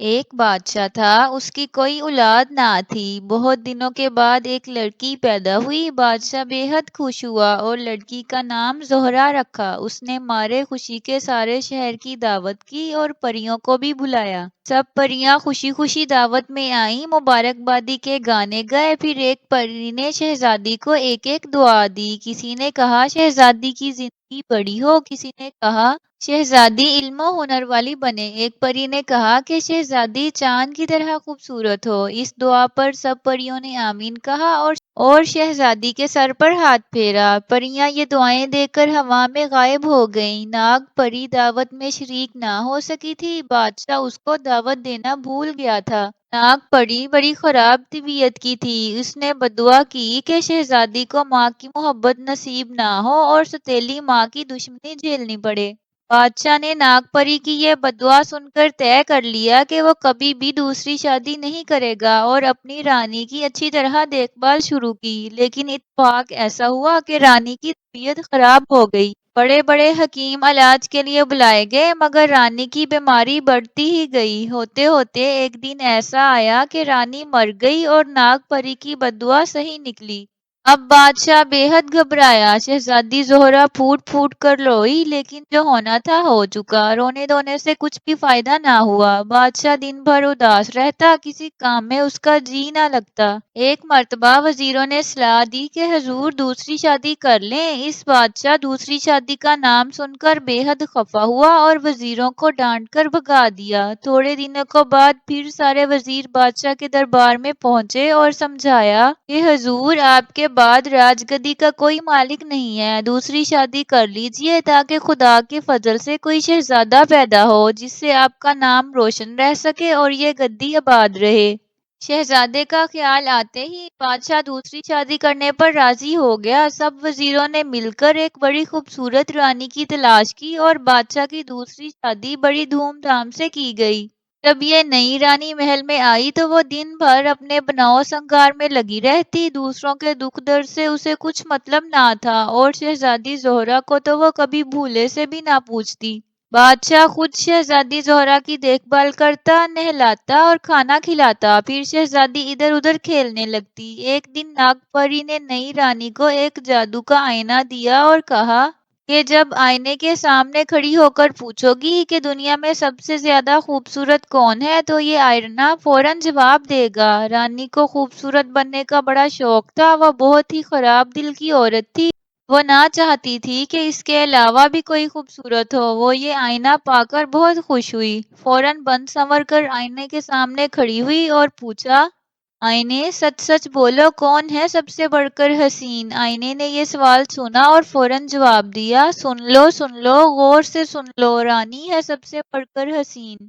ایک بادشاہ تھا، اس کی کوئی اولاد نہ تھی۔ بہت دنوں کے بعد ایک لڑکی پیدا ہوئی۔ بادشاہ بے حد خوش ہوا اور لڑکی کا نام زہرہ رکھا۔ اس نے مارے خوشی کے سارے شہر کی دعوت کی اور پریوں کو بھی بلایا۔ سب پریاں خوشی خوشی دعوت میں آئیں، مبارکبادی کے گانے گائے۔ پھر ایک پری نے شہزادی کو ایک ایک دعا دی۔ کسی نے کہا شہزادی کی زندگی بڑی ہو، کسی نے کہا شہزادی علم و ہنر والی بنے، ایک پری نے کہا کہ شہزادی چاند کی طرح خوبصورت ہو۔ اس دعا پر سب پریوں نے آمین کہا اور شہزادی کے سر پر ہاتھ پھیرا۔ پریاں یہ دعائیں دے کر ہوا میں غائب ہو گئیں۔ ناگ پری دعوت میں شریک نہ ہو سکی تھی، بادشاہ اس کو دعوت دینا بھول گیا تھا۔ ناگ پری بڑی خراب طبیعت کی تھی۔ اس نے بدعا کی کہ شہزادی کو ماں کی محبت نصیب نہ ہو اور ستیلی ماں کی دشمنی جھیلنی پڑے۔ بادشاہ نے ناگ پری کی یہ بدعا سن کر طے کر لیا کہ وہ کبھی بھی دوسری شادی نہیں کرے گا اور اپنی رانی کی اچھی طرح دیکھ بھال شروع کی۔ لیکن اتفاق ایسا ہوا کہ رانی کی طبیعت خراب ہو گئی۔ بڑے بڑے حکیم علاج کے لیے بلائے گئے، مگر رانی کی بیماری بڑھتی ہی گئی۔ ہوتے ہوتے ایک دن ایسا آیا کہ رانی مر گئی اور ناگ پری کی بدعا صحیح نکلی۔ اب بادشاہ بے حد گھبرایا۔ شہزادی زہرہ پھوٹ پھوٹ کر روئی، لیکن جو ہونا تھا ہو چکا۔ رونے دھونے سے کچھ بھی فائدہ نہ ہوا۔ بادشاہ دن بھر اداس رہتا، کسی کام میں اس کا جی نہ لگتا۔ ایک مرتبہ وزیروں نے صلاح دی کہ حضور دوسری شادی کر لیں۔ اس بادشاہ دوسری شادی کا نام سن کر بے حد خفا ہوا اور وزیروں کو ڈانٹ کر بھگا دیا۔ تھوڑے دنوں کے بعد پھر سارے وزیر بادشاہ کے دربار میں پہنچے اور سمجھایا کہ حضور آپ کے بعد راج گدی کا کوئی مالک نہیں ہے، دوسری شادی کر لیجئے تاکہ خدا کے فضل سے کوئی شہزادہ پیدا ہو جس سے آپ کا نام روشن رہ سکے اور یہ گدی آباد رہے۔ شہزادے کا خیال آتے ہی بادشاہ دوسری شادی کرنے پر راضی ہو گیا۔ سب وزیروں نے مل کر ایک بڑی خوبصورت رانی کی تلاش کی اور بادشاہ کی دوسری شادی بڑی دھوم دھام سے کی گئی۔ جب یہ نئی رانی محل میں آئی تو وہ دن بھر اپنے بناؤ سنگار میں لگی رہتی۔ دوسروں کے دکھ درد سے اسے کچھ مطلب نہ تھا اور شہزادی زہرہ کو تو وہ کبھی بھولے سے بھی نہ پوچھتی۔ بادشاہ خود شہزادی زہرہ کی دیکھ بھال کرتا، نہلاتا اور کھانا کھلاتا، پھر شہزادی ادھر ادھر کھیلنے لگتی۔ ایک دن ناگ پری نے نئی رانی کو ایک جادو کا آئینہ دیا اور کہا کہ جب آئینے کے سامنے کھڑی ہو کر پوچھو گی کہ دنیا میں سب سے زیادہ خوبصورت کون ہے تو یہ آئینہ فوراً جواب دے گا۔ رانی کو خوبصورت بننے کا بڑا شوق تھا، وہ بہت ہی خراب دل کی عورت تھی۔ وہ نہ چاہتی تھی کہ اس کے علاوہ بھی کوئی خوبصورت ہو۔ وہ یہ آئینہ پا کر بہت خوش ہوئی۔ فوراً بن سنور کر آئینے کے سامنے کھڑی ہوئی اور پوچھا، آئینے سچ سچ بولو، کون ہے سب سے بڑھ کر حسین؟ آئینے نے یہ سوال سنا اور فوراً جواب دیا، سن لو، غور سے سن لو، رانی ہے سب سے بڑھ کر حسین۔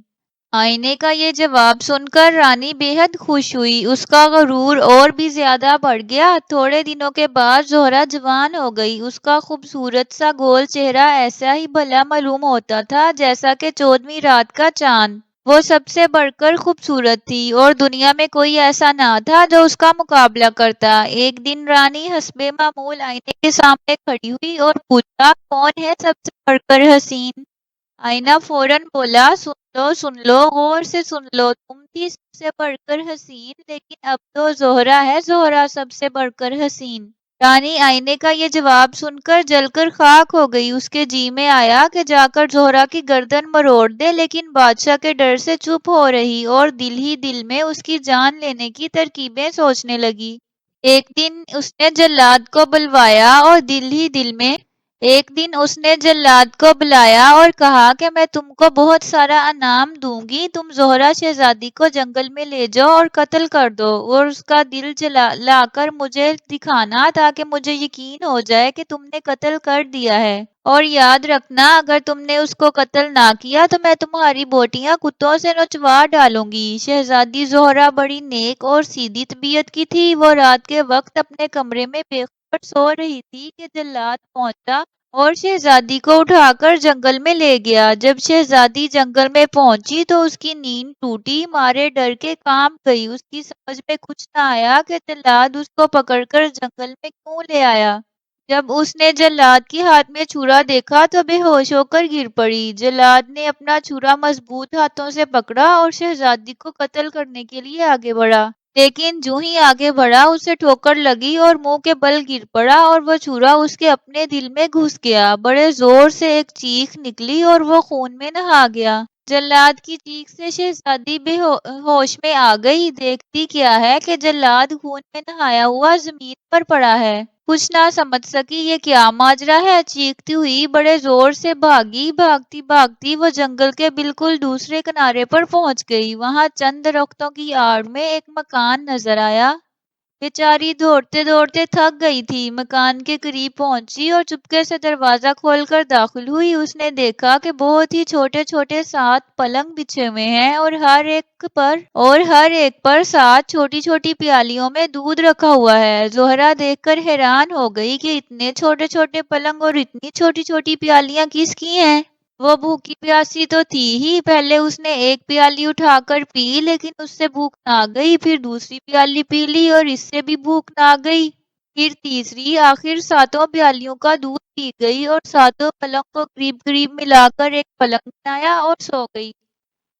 آئینے کا یہ جواب سن کر رانی بے حد خوش ہوئی۔ اس کا غرور اور بھی زیادہ بڑھ گیا۔ تھوڑے دنوں کے بعد زہرہ جوان ہو گئی۔ اس کا خوبصورت سا گول چہرہ ایسا ہی بھلا معلوم ہوتا تھا جیسا کہ 14ویں رات کا چاند۔ وہ سب سے بڑھ کر خوبصورت تھی اور دنیا میں کوئی ایسا نہ تھا جو اس کا مقابلہ کرتا۔ ایک دن رانی حسب معمول آئینے کے سامنے کھڑی ہوئی اور پوچھا، کون ہے سب سے بڑھ کر حسین؟ آئینہ فوراً بولا، سن لو، غور سے سن لو، تم تھی سب سے بڑھ کر حسین، لیکن اب تو زہرہ ہے زہرہ سب سے بڑھ کر حسین۔ رانی آئینے کا یہ جواب سن کر جل کر خاک ہو گئی۔ اس کے جی میں آیا کہ جا کر زہرہ کی گردن مروڑ دے، لیکن بادشاہ کے ڈر سے چپ ہو رہی اور دل ہی دل میں اس کی جان لینے کی ترکیبیں سوچنے لگی۔ ایک دن اس نے جلاد کو بلوایا اور دل ہی دل میں ایک دن اس نے جلاد کو بلایا اور کہا کہ میں تم کو بہت سارا انعام دوں گی، تم زہرہ شہزادی کو جنگل میں لے جاؤ اور قتل کر دو اور اس کا دل لا کر مجھے دکھانا تاکہ مجھے یقین ہو جائے کہ تم نے قتل کر دیا ہے، اور یاد رکھنا اگر تم نے اس کو قتل نہ کیا تو میں تمہاری بوٹیاں کتوں سے نچوا ڈالوں گی۔ شہزادی زہرہ بڑی نیک اور سیدھی طبیعت کی تھی۔ وہ رات کے وقت اپنے کمرے میں بے خبر سو رہی تھی کہ جلاد پہنچا اور شہزادی کو اٹھا کر جنگل میں لے گیا۔ جب شہزادی جنگل میں پہنچی تو اس کی نیند ٹوٹی، مارے ڈر کے کانپ گئی۔ اس کی سمجھ میں کچھ نہ آیا کہ جلاد اس کو پکڑ کر جنگل میں کیوں لے آیا۔ جب اس نے جلاد کے ہاتھ میں چھرا دیکھا تو بے ہوش ہو کر گر پڑی۔ جلاد نے اپنا چھرا مضبوط ہاتھوں سے پکڑا اور شہزادی کو قتل کرنے کے لیے آگے بڑھا، لیکن جو ہی آگے بڑھا اسے ٹھوکر لگی اور منہ کے بل گر پڑا اور وہ چھرا اس کے اپنے دل میں گھس گیا۔ بڑے زور سے ایک چیخ نکلی اور وہ خون میں نہا گیا۔ جلاد کی چیخ سے شہزادی بے ہوش میں آ گئی، دیکھتی کیا ہے کہ جلاد خون میں نہایا ہوا زمین پر پڑا ہے۔ کچھ نہ سمجھ سکی یہ کیا ماجرا ہے، چیختی ہوئی بڑے زور سے بھاگی۔ بھاگتی بھاگتی وہ جنگل کے بالکل دوسرے کنارے پر پہنچ گئی۔ وہاں چند درختوں کی آڑ میں ایک مکان نظر آیا۔ بیچاری دوڑتے دوڑتے تھک گئی تھی، مکان کے قریب پہنچی اور چپکے سے دروازہ کھول کر داخل ہوئی۔ اس نے دیکھا کہ بہت ہی چھوٹے چھوٹے 7 پلنگ بچھے ہوئے ہیں اور ہر ایک پر 7 چھوٹی چھوٹی پیالیوں میں دودھ رکھا ہوا ہے۔ زہرا دیکھ کر حیران ہو گئی کہ اتنے چھوٹے چھوٹے پلنگ اور اتنی چھوٹی چھوٹی پیالیاں کس کی ہیں؟ وہ بھوکی پیاسی تو تھی ہی، پہلے اس نے ایک پیالی اٹھا کر پی لیکن اس سے بھوک نہ گئی، پھر دوسری پیالی پی لی اور اس سے بھی بھوک نہ گئی، پھر تیسری، آخر 7 پیالیوں کا دودھ پی گئی اور 7 پلنگ کو قریب قریب ملا کر ایک پلنگ بنایا اور سو گئی۔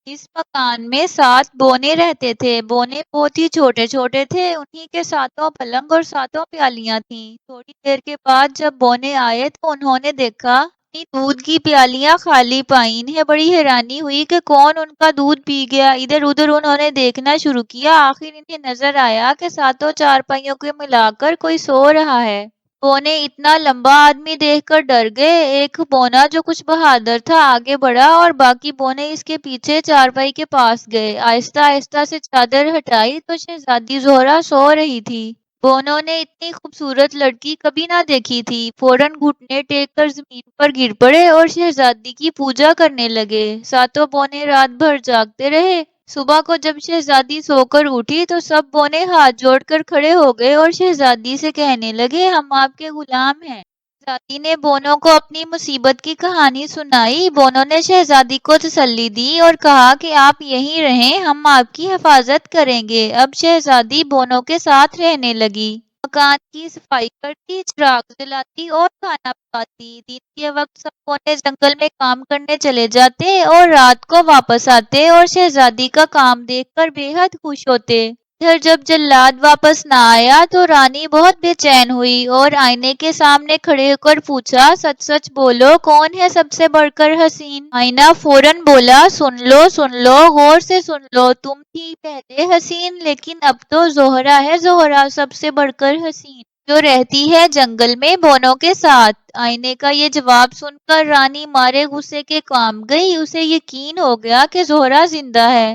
اس مکان میں 7 بونے رہتے تھے، بونے بہت ہی چھوٹے چھوٹے تھے، انہی کے 7 پلنگ اور 7 پیالیاں تھیں۔ تھوڑی دیر کے بعد جب بونے آئے تو انہوں نے دیکھا اپنی دودھ کی پیالیاں خالی پائیں۔ انہیں بڑی حیرانی ہوئی کہ کون ان کا دودھ پی گیا۔ ادھر ادھر انہوں نے دیکھنا شروع کیا، آخر انہیں نظر آیا کہ 7 چارپائیوں کو ملا کر کوئی سو رہا ہے۔ بونے اتنا لمبا آدمی دیکھ کر ڈر گئے۔ ایک بونا جو کچھ بہادر تھا آگے بڑھا اور باقی بونے اس کے پیچھے چارپائی کے پاس گئے۔ آہستہ آہستہ سے چادر ہٹائی تو شہزادی زہرا سو رہی تھی۔ بونوں نے اتنی خوبصورت لڑکی کبھی نہ دیکھی تھی، فوراً گھٹنے ٹیک کر زمین پر گر پڑے اور شہزادی کی پوجا کرنے لگے۔ 7 بونے رات بھر جاگتے رہے۔ صبح کو جب شہزادی سو کر اٹھی تو سب بونے ہاتھ جوڑ کر کھڑے ہو گئے اور شہزادی سے کہنے لگے، ہم آپ کے غلام ہیں۔ شہزادی نے بونوں کو اپنی مصیبت کی کہانی سنائی۔ بونوں نے شہزادی کو تسلی دی اور کہا کہ آپ یہیں رہیں، ہم آپ کی حفاظت کریں گے۔ اب شہزادی بونوں کے ساتھ رہنے لگی، مکان کی صفائی کرتی، چراغ جلاتی اور کھانا پکاتی۔ دن کے وقت سب بونے جنگل میں کام کرنے چلے جاتے اور رات کو واپس آتے اور شہزادی کا کام دیکھ کر بے حد خوش ہوتے۔ ادھر جب جلاد واپس نہ آیا تو رانی بہت بے چین ہوئی اور آئینے کے سامنے کھڑے ہو کر پوچھا، سچ سچ بولو، کون ہے سب سے بڑھ کر حسین؟ آئینہ فوراً بولا، سن لو، غور سے سن لو، تم تھی پہلے حسین لیکن اب تو زہرا ہے زہرا سب سے بڑھ کر حسین، جو رہتی ہے جنگل میں بونوں کے ساتھ۔ آئینے کا یہ جواب سن کر رانی مارے غصے کے کام گئی، اسے یقین ہو گیا کہ زہرا زندہ ہے۔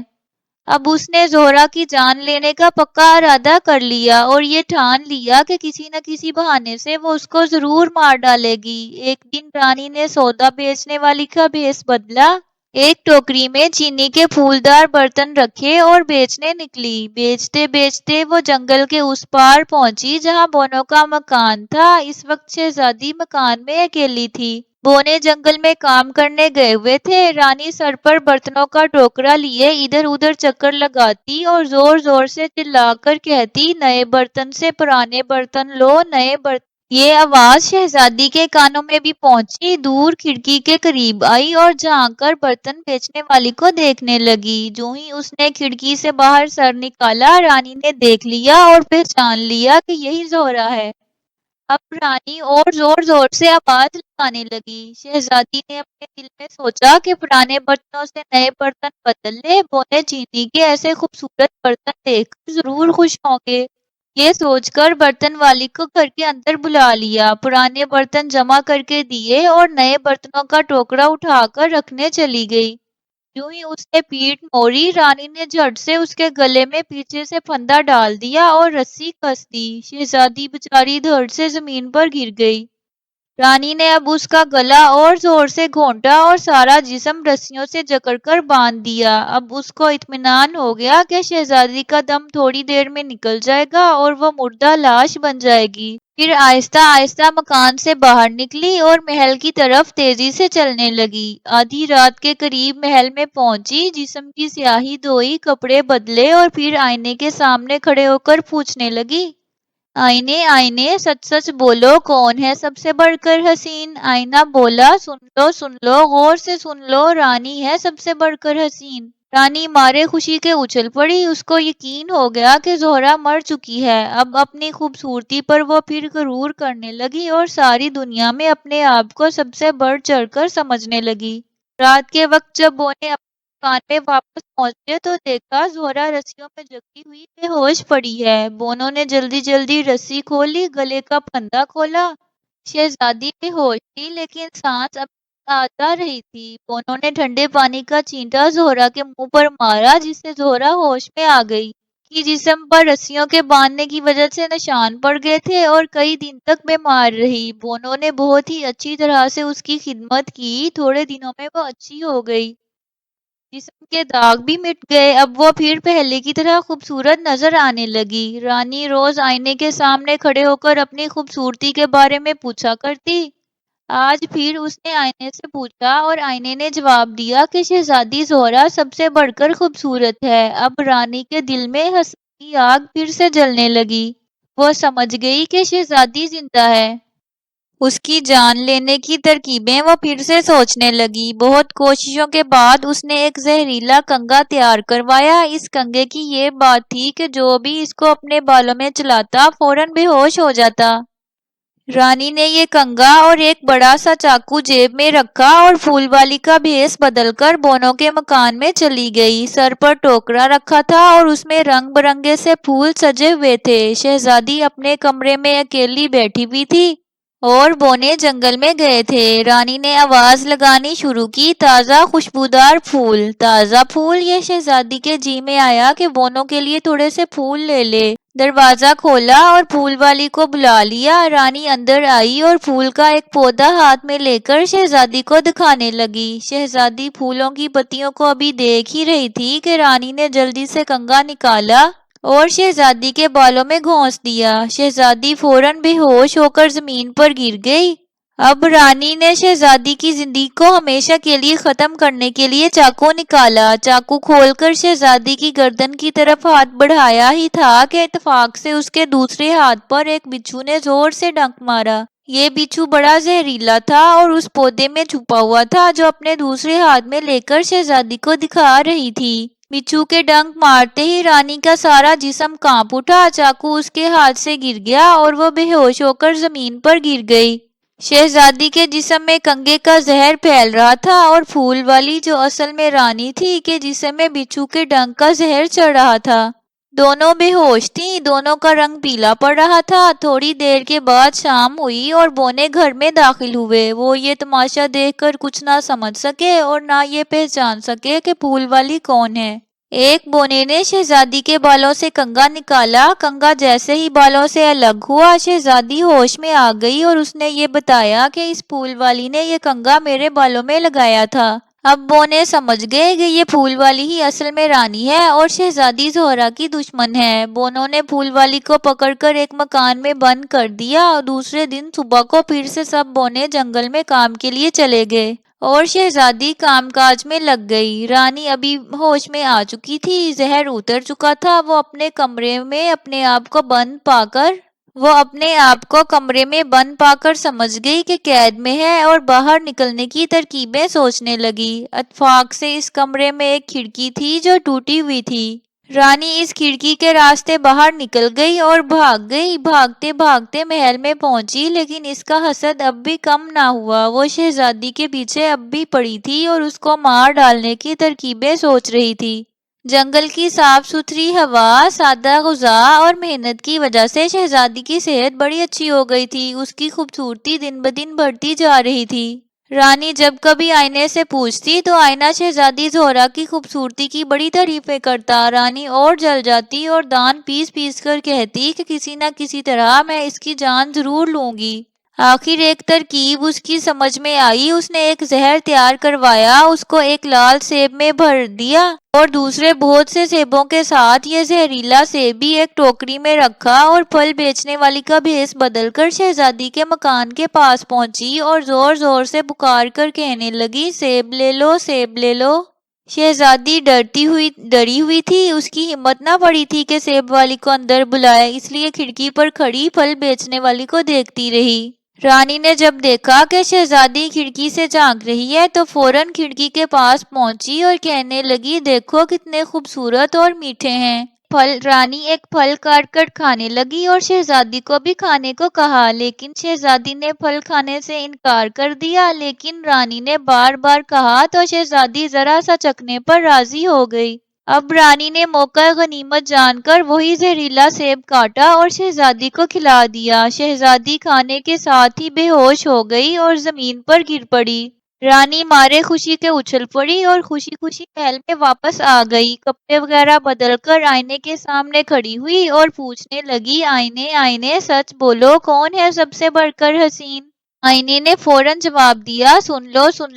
اب اس نے زہرا کی جان لینے کا پکا ارادہ کر لیا اور یہ ٹھان لیا کہ کسی نہ کسی بہانے سے وہ اس کو ضرور مار ڈالے گی۔ ایک دن رانی نے سودا بیچنے والی کا بھیس بدلا، ایک ٹوکری میں چینی کے پھولدار برتن رکھے اور بیچنے نکلی۔ بیچتے بیچتے وہ جنگل کے اس پار پہنچی جہاں بونوں کا مکان تھا۔ اس وقت شہزادی مکان میں اکیلی تھی، بونے جنگل میں کام کرنے گئے ہوئے تھے۔ رانی سر پر برتنوں کا ٹوکرا لیے ادھر ادھر چکر لگاتی اور زور زور سے چلا کر کہتی، نئے برتن سے پرانے برتن لو، نئے برتن۔ یہ آواز شہزادی کے کانوں میں بھی پہنچی، دور کھڑکی کے قریب آئی اور جھانک کر برتن بیچنے والی کو دیکھنے لگی۔ جو ہی اس نے کھڑکی سے باہر سر نکالا، رانی نے دیکھ لیا اور پہچان لیا کہ یہی زہرا ہے۔ اب رانی اور زور زور سے آواز لگانے لگی۔ شہزادی نے اپنے دل میں سوچا کہ پرانے برتنوں سے نئے برتن بدل لے، بونے چینی کے ایسے خوبصورت برتن دیکھ کر ضرور خوش ہوں گے۔ یہ سوچ کر برتن والی کو گھر کے اندر بلا لیا، پرانے برتن جمع کر کے دیے اور نئے برتنوں کا ٹوکرا اٹھا کر رکھنے چلی گئی۔ یوں ہی اس نے پیٹھ موڑی، رانی نے جھٹ سے اس کے گلے میں پیچھے سے پھندا ڈال دیا اور رسی کس دی۔ شہزادی بیچاری دھڑ سے زمین پر گر گئی۔ رانی نے اب اس کا گلا اور زور سے گھونٹا اور سارا جسم رسیوں سے جکڑ کر باندھ دیا۔ اب اس کو اطمینان ہو گیا کہ شہزادی کا دم تھوڑی دیر میں نکل جائے گا اور وہ مردہ لاش بن جائے گی۔ پھر آہستہ آہستہ مکان سے باہر نکلی اور محل کی طرف تیزی سے چلنے لگی۔ آدھی رات کے قریب محل میں پہنچی، جسم کی سیاہی دھوئی، کپڑے بدلے اور پھر آئینے کے سامنے کھڑے ہو کر پوچھنے لگی، آئینے آئینے سچ سچ بولو، کون ہے سب سے بڑھ کر حسین؟ آئینہ بولا، سن لو غور سے سن لو، رانی ہے سب سے بڑھ کر حسین۔ رانی مارے خوشی کے اچھل پڑی، اس کو یقین ہو گیا کہ زہرہ مر چکی ہے۔ اب اپنی خوبصورتی پر وہ پھر غرور کرنے لگی اور ساری دنیا میں اپنے آپ کو سب سے بڑھ چڑھ کر سمجھنے لگی۔ رات کے وقت جب بونے اپنے مکان میں واپس پہنچے تو دیکھا زہرہ رسیوں میں جکڑی ہوئی بے ہوش پڑی ہے۔ بونو نے جلدی جلدی رسی کھولی، گلے کا پھندا کھولا۔ شہزادی بے ہوش تھی لیکن سانس اب آ جا رہی تھی۔ بونو نے ٹھنڈے پانی کا چینٹا زہرہ کے منہ پر مارا جس سے زہرہ ہوش میں آ گئی۔ کی جسم پر رسیوں کے باندھنے کی وجہ سے نشان پڑ گئے تھے اور کئی دن تک بیمار رہی۔ بونو نے بہت ہی اچھی طرح سے اس کی خدمت کی، تھوڑے دنوں میں وہ اچھی ہو گئی۔ جسم کے داغ بھی مٹ گئے، اب وہ پھر پہلے کی طرح خوبصورت نظر آنے لگی۔ رانی روز آئینے کے سامنے کھڑے ہو کر اپنی خوبصورتی کے بارے میں پوچھا کرتی۔ آج پھر اس نے آئینے سے پوچھا اور آئینے نے جواب دیا کہ شہزادی زہرہ سب سے بڑھ کر خوبصورت ہے۔ اب رانی کے دل میں حسرت کی آگ پھر سے جلنے لگی۔ وہ سمجھ گئی کہ شہزادی زندہ ہے۔ اس کی جان لینے کی ترکیبیں وہ پھر سے سوچنے لگی۔ بہت کوششوں کے بعد اس نے ایک زہریلا کنگا تیار کروایا۔ اس کنگے کی یہ بات تھی کہ جو بھی اس کو اپنے بالوں میں چلاتا فوراً بے ہوش ہو جاتا۔ رانی نے یہ کنگا اور ایک بڑا سا چاقو جیب میں رکھا اور پھول والی کا بھیس بدل کر بونو کے مکان میں چلی گئی۔ سر پر ٹوکرا رکھا تھا اور اس میں رنگ برنگے سے پھول سجے ہوئے تھے۔ شہزادی اپنے کمرے میں اکیلی بیٹھی ہوئی تھی اور بونے جنگل میں گئے تھے۔ رانی نے آواز لگانی شروع کی، تازہ خوشبودار پھول، تازہ پھول۔ یہ شہزادی کے جی میں آیا کہ بونو کے لیے تھوڑے سے پھول لے لے۔ دروازہ کھولا اور پھول والی کو بلا لیا۔ رانی اندر آئی اور پھول کا ایک پودا ہاتھ میں لے کر شہزادی کو دکھانے لگی۔ شہزادی پھولوں کی پتیوں کو ابھی دیکھ ہی رہی تھی کہ رانی نے جلدی سے کنگا نکالا اور شہزادی کے بالوں میں گھونس دیا۔ شہزادی فوراً بے ہوش ہو کر زمین پر گر گئی۔ اب رانی نے شہزادی کی زندگی کو ہمیشہ کے لیے ختم کرنے کے لیے چاقو نکالا۔ چاقو کھول کر شہزادی کی گردن کی طرف ہاتھ بڑھایا ہی تھا کہ اتفاق سے اس کے دوسرے ہاتھ پر ایک بچھو نے زور سے ڈنک مارا۔ یہ بچھو بڑا زہریلا تھا اور اس پودے میں چھپا ہوا تھا جو اپنے دوسرے ہاتھ میں لے کر شہزادی کو دکھا رہی تھی۔ بچھو کے ڈنک مارتے ہی رانی کا سارا جسم کانپ اٹھا، چاقو اس کے ہاتھ سے گر گیا اور وہ بے ہوش ہو کر زمین پر گر گئی۔ شہزادی کے جسم میں کنگے کا زہر پھیل رہا تھا اور پھول والی جو اصل میں رانی تھی کے جسم میں بچھو کے ڈنک کا زہر چڑھ رہا تھا۔ دونوں بے ہوش تھیں، دونوں کا رنگ پیلا پڑ رہا تھا۔ تھوڑی دیر کے بعد شام ہوئی اور بونے گھر میں داخل ہوئے۔ وہ یہ تماشا دیکھ کر کچھ نہ سمجھ سکے اور نہ یہ پہچان سکے کہ پھول والی کون ہے۔ ایک بونے نے شہزادی کے بالوں سے کنگا نکالا۔ کنگا جیسے ہی بالوں سے الگ ہوا، شہزادی ہوش میں آ گئی اور اس نے یہ بتایا کہ اس پھول والی نے یہ کنگا میرے بالوں میں لگایا تھا۔ اب بونے سمجھ گئے کہ یہ پھول والی ہی اصل میں رانی ہے اور شہزادی زہرہ کی دشمن ہے۔ بونوں نے پھول والی کو پکڑ کر ایک مکان میں بند کر دیا۔ دوسرے دن صبح کو پھر سے سب بونے جنگل میں کام کے لیے چلے گئے اور شہزادی کام کاج میں لگ گئی۔ رانی ابھی ہوش میں آ چکی تھی، زہر اتر چکا تھا۔ وہ اپنے آپ کو کمرے میں بند پا کر سمجھ گئی کہ قید میں ہے اور باہر نکلنے کی ترکیبیں سوچنے لگی۔ اتفاق سے اس کمرے میں ایک کھڑکی تھی جو ٹوٹی ہوئی تھی۔ رانی اس کھڑکی کے راستے باہر نکل گئی اور بھاگ گئی۔ بھاگتے بھاگتے محل میں پہنچی لیکن اس کا حسد اب بھی کم نہ ہوا۔ وہ شہزادی کے پیچھے اب بھی پڑی تھی اور اس کو مار ڈالنے کی ترکیبیں سوچ رہی تھی۔ جنگل کی صاف ستھری ہوا، سادہ غذا اور محنت کی وجہ سے شہزادی کی صحت بڑی اچھی ہو گئی تھی۔ اس کی خوبصورتی دن بدن بڑھتی جا رہی تھی۔ رانی جب کبھی آئینے سے پوچھتی تو آئینہ شہزادی زہرہ کی خوبصورتی کی بڑی تعریفیں کرتا۔ رانی اور جل جاتی اور دان پیس پیس کر کہتی کہ کسی نہ کسی طرح میں اس کی جان ضرور لوں گی۔ آخر ایک ترکیب اس کی سمجھ میں آئی۔ اس نے ایک زہر تیار کروایا، اس کو ایک لال سیب میں بھر دیا اور دوسرے بہت سے سیبوں کے ساتھ یہ زہریلا سیب بھی ایک ٹوکری میں رکھا اور پھل بیچنے والی کا بھیس بدل کر شہزادی کے مکان کے پاس پہنچی اور زور زور سے پکار کر کہنے لگی، سیب لے لو، سیب لے لو۔ شہزادی ڈری ہوئی تھی، اس کی ہمت نہ پڑی تھی کہ سیب والی کو اندر بلائے، اس لیے کھڑکی پر کھڑی پھل بیچنے والی کو دیکھتی رہی۔ رانی نے جب دیکھا کہ شہزادی کھڑکی سے جھانک رہی ہے تو فوراً کھڑکی کے پاس پہنچی اور کہنے لگی، دیکھو کتنے خوبصورت اور میٹھے ہیں پھل۔ رانی ایک پھل کاٹ کر کھانے لگی اور شہزادی کو بھی کھانے کو کہا، لیکن شہزادی نے پھل کھانے سے انکار کر دیا، لیکن رانی نے بار بار کہا تو شہزادی ذرا سا چکھنے پر راضی ہو گئی۔ اب رانی نے موقع غنیمت جان کر وہی زہریلا سیب کاٹا اور شہزادی کو کھلا دیا۔ شہزادی کھانے کے ساتھ ہی بے ہوش ہو گئی اور زمین پر گر پڑی۔ رانی مارے خوشی کے اچھل پڑی اور خوشی خوشی محل میں واپس آ گئی۔ کپڑے وغیرہ بدل کر آئینے کے سامنے کھڑی ہوئی اور پوچھنے لگی، آئینے آئینے سچ بولو، کون ہے سب سے بڑھ کر حسین؟ آئینے نے فوراً جواب دیا، سن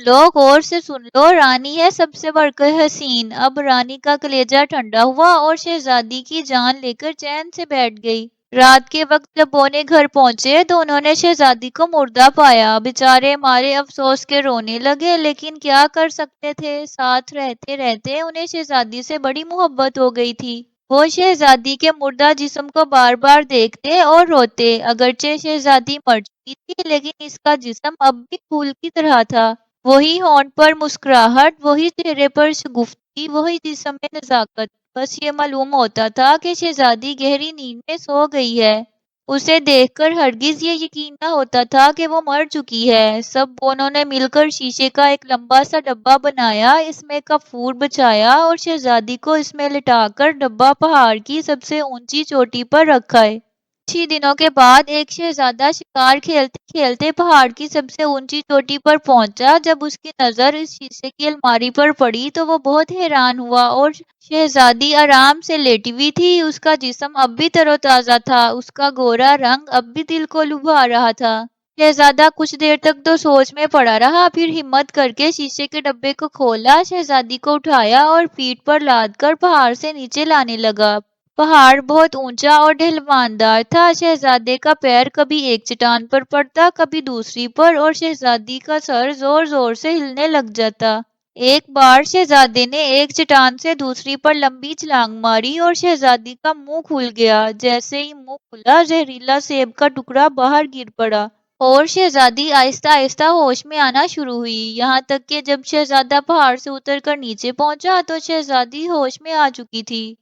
لو غور سے سن لو، رانی ہے سب سے بڑھ کر حسین۔ اب رانی کا کلیجہ ٹھنڈا ہوا اور شہزادی کی جان لے کر چین سے بیٹھ گئی۔ رات کے وقت جب وہ گھر پہنچے تو انہوں نے شہزادی کو مردہ پایا۔ بیچارے مارے افسوس کے رونے لگے، لیکن کیا کر سکتے تھے، ساتھ رہتے رہتے انہیں شہزادی سے بڑی محبت ہو گئی تھی۔ وہ شہزادی کے مردہ جسم کو بار بار دیکھتے اور روتے۔ اگرچہ شہزادی مر چکی تھی، لیکن اس کا جسم اب بھی پھول کی طرح تھا۔ وہی ہونٹ پر مسکراہٹ، وہی چہرے پر شگفتگی، وہی جسم میں نزاکت۔ بس یہ معلوم ہوتا تھا کہ شہزادی گہری نیند میں سو گئی ہے۔ اسے دیکھ کر ہرگز یہ یقین نہ ہوتا تھا کہ وہ مر چکی ہے۔ سب بونوں نے مل کر شیشے کا ایک لمبا سا ڈبہ بنایا، اس میں کافور بچھایا اور شہزادی کو اس میں لٹا کر ڈبہ پہاڑ کی سب سے اونچی چوٹی پر رکھائے۔ کچھ ہی دنوں کے بعد ایک شہزادہ شکار کھیلتے کھیلتے پہاڑ کی سب سے اونچی چوٹی پر پہنچا۔ جب اس کی نظر اس شیشے کی الماری پر پڑی تو وہ بہت حیران ہوا اور شہزادی آرام سے لیٹی ہوئی تھی۔ اس کا جسم اب بھی تر و تازہ تھا، اس کا گورا رنگ اب بھی دل کو لبھا رہا تھا۔ شہزادہ کچھ دیر تک تو سوچ میں پڑا رہا، پھر ہمت کر کے شیشے کے ڈبے کو کھولا، شہزادی کو اٹھایا اور پیٹھ پر لاد کر پہاڑ سے نیچے لانے لگا۔ پہاڑ بہت اونچا اور ڈھلوان دار تھا۔ شہزادے کا پیر کبھی ایک چٹان پر پڑتا، کبھی دوسری پر، اور شہزادی کا سر زور زور سے ہلنے لگ جاتا۔ ایک بار شہزادے نے ایک چٹان سے دوسری پر لمبی چھلانگ ماری اور شہزادی کا منہ کھل گیا۔ جیسے ہی منہ کھلا، زہریلا سیب کا ٹکڑا باہر گر پڑا اور شہزادی آہستہ آہستہ ہوش میں آنا شروع ہوئی، یہاں تک کہ جب شہزادہ پہاڑ سے اتر کر نیچے پہنچا تو شہزادی ہوش میں آ چکی تھی۔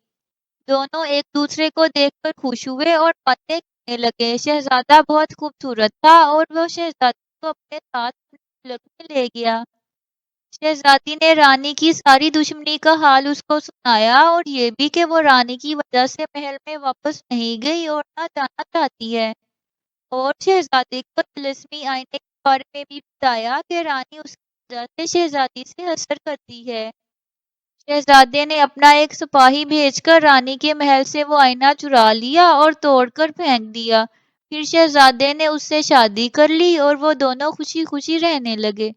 دونوں ایک دوسرے کو دیکھ کر خوش ہوئے اور باتیں کرنے لگے۔ شہزادہ بہت خوبصورت تھا اور وہ شہزادی کو اپنے ساتھ اپنے ملک میں لے گیا۔ شہزادی نے رانی کی ساری دشمنی کا حال اس کو سنایا اور یہ بھی کہ وہ رانی کی وجہ سے محل میں واپس نہیں گئی اور نہ جانا چاہتی ہے، اور شہزادے کو طلسمی آئینے کے بارے میں بھی بتایا کہ رانی اس کی وجہ سے شہزادی سے حسد کرتی ہے۔ شہزادے نے اپنا ایک سپاہی بھیج کر رانی کے محل سے وہ آئینہ چرا لیا اور توڑ کر پھینک دیا۔ پھر شہزادے نے اس سے شادی کر لی اور وہ دونوں خوشی خوشی رہنے لگے۔